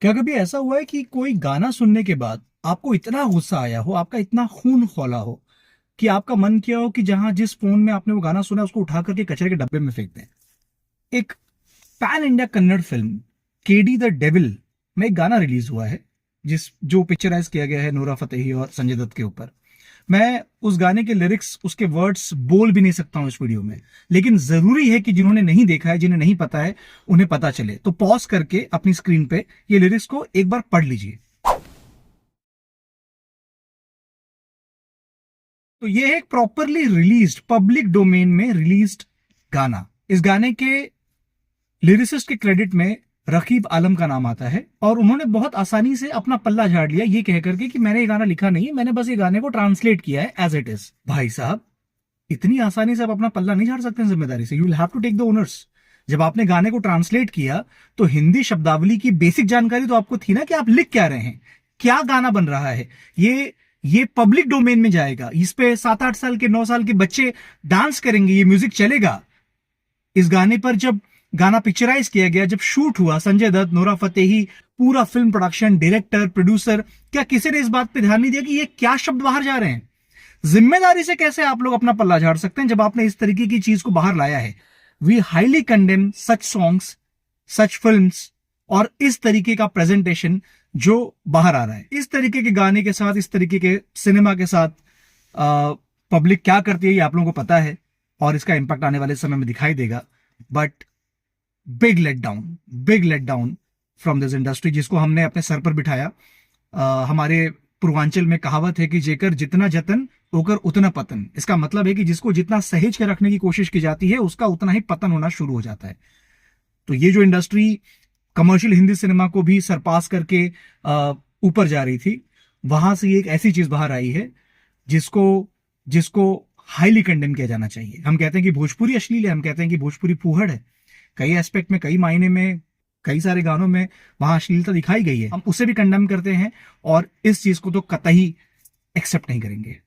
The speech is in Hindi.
क्या कभी ऐसा हुआ है कि कोई गाना सुनने के बाद आपको इतना गुस्सा आया हो, आपका इतना खून खौला हो कि आपका मन किया हो कि जहां जिस फोन में आपने वो गाना सुना उसको उठा करके कचरे के डब्बे में फेंक दें? एक pan India Kannada film KD the devil में एक गाना रिलीज हुआ है, जिस जो पिक्चराइज किया गया है नूरा फतेही और संजय दत्त के ऊपर। मैं उस गाने के लिरिक्स, उसके वर्ड्स बोल भी नहीं सकता हूं इस वीडियो में, लेकिन जरूरी है कि जिन्होंने नहीं देखा है, जिन्हें नहीं पता है, उन्हें पता चले। तो पॉज करके अपनी स्क्रीन पे ये लिरिक्स को एक बार पढ़ लीजिए। तो ये है एक प्रॉपरली रिलीज्ड, पब्लिक डोमेन में रिलीज्ड गाना। इस गाने के लिरिसिस्ट के क्रेडिट में रकीब आलम का नाम आता है, और उन्होंने बहुत आसानी से अपना पल्ला झाड़ लिया ये कह करके कि मैंने ये गाना लिखा नहीं है, मैंने बस ये गाने को ट्रांसलेट किया है एज इट इज। भाई साहब, इतनी आसानी से आप अपना पल्ला नहीं झाड़ सकते जिम्मेदारी से। You will have to take the owners. जब आपने गाने को ट्रांसलेट किया तो हिंदी शब्दावली की बेसिक जानकारी तो आपको थी ना, कि आप लिख क्या रहे हैं, क्या गाना बन रहा है। ये पब्लिक डोमेन में जाएगा, इस पे 7-8 साल के 9 साल के बच्चे डांस करेंगे, ये म्यूजिक चलेगा। इस गाने पर जब गाना पिक्चराइज किया गया, जब शूट हुआ, संजय दत्त, नोरा फतेही, पूरा फिल्म प्रोडक्शन, डायरेक्टर, प्रोड्यूसर, क्या किसी ने इस बात पे ध्यान नहीं दिया कि ये क्या शब्द बाहर जा रहे हैं? जिम्मेदारी से कैसे आप लोग अपना पल्ला झाड़ सकते हैं जब आपने इस तरीके की चीज को बाहर लाया है? We highly condemn such songs, such films, और इस तरीके का प्रेजेंटेशन जो बाहर आ रहा है। इस तरीके के गाने के साथ, इस तरीके के सिनेमा के साथ पब्लिक क्या करती है ये आप लोगों को पता है, और इसका इंपैक्ट आने वाले समय में दिखाई देगा। But big let down, big let down from this industry, जिसको हमने अपने सर पर बिठाया। हमारे पूर्वांचल में कहावत है कि जेकर जितना जतन होकर उतना पतन। इसका मतलब है कि जिसको जितना सहेज के रखने की कोशिश की जाती है उसका उतना ही पतन होना शुरू हो जाता है। तो ये जो इंडस्ट्री कमर्शियल हिंदी सिनेमा को भी सरपास करके ऊपर जा रही थी, वहां से एक ऐसी चीज बाहर आई है जिसको जिसको हाईली कंडेम किया जाना चाहिए। हम कहते हैं कि भोजपुरी अश्लील है, हम कहते हैं कि भोजपुरी फूहड़ है। कई एस्पेक्ट में, कई मायने में, कई सारे गानों में वहां अश्लीलता दिखाई गई है, हम उसे भी कंडेम करते हैं, और इस चीज को तो कतई एक्सेप्ट नहीं करेंगे।